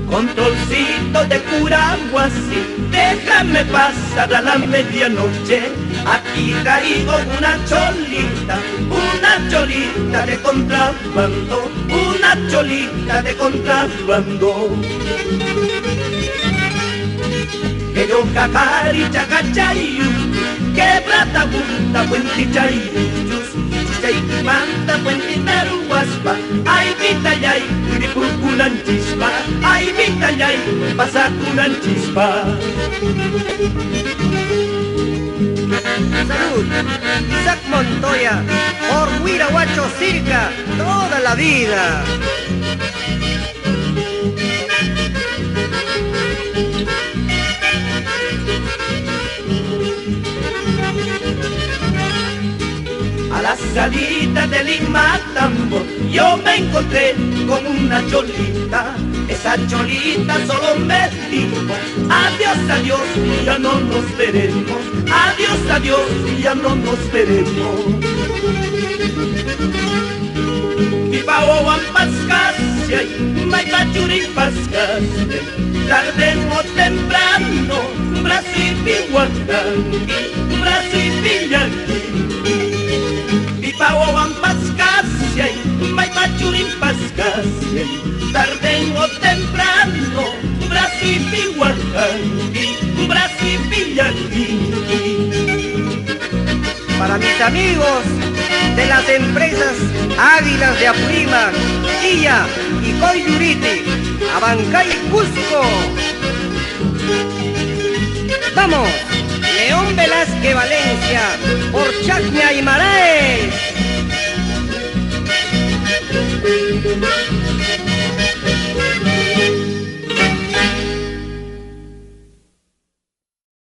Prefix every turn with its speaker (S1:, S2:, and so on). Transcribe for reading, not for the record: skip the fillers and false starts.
S1: Controlcito de Curahuasi, déjame pasar a la medianoche. Aquí traigo una cholita de contrabando, una cholita de contrabando. Que yo cacari chagachayu, quebrata punta puentichayus, chichaykimanta puentinaruaspa, ay vitayay, wiripurkunan chispa, ay vitayay, pasakunan chispa.
S2: Salud, Isaac Montoya, por Huirahuacho Circa, toda la vida.
S1: A la salida del Imatambo yo me encontré con una cholita. Esa cholita solo me dijo: adiós, adiós, ya no nos veremos. Adiós, adiós, ya no nos veremos. Vivaoan pascasya, maipachuri pascasya, tarde o temprano, Brazo y Pihuacanqui, Brazo y Pillanqui. Vivaoan pascasya, maipachuri pascasya, tarde o temprano, Brazo y Pihuacanqui, Brazo y Pillanqui.
S2: Para mis amigos de las empresas Águilas de Apurímac, Quilla y Coyuriti, Abancay, Cusco. Vamos, León Velázquez Valencia, por Chacña y Maraes.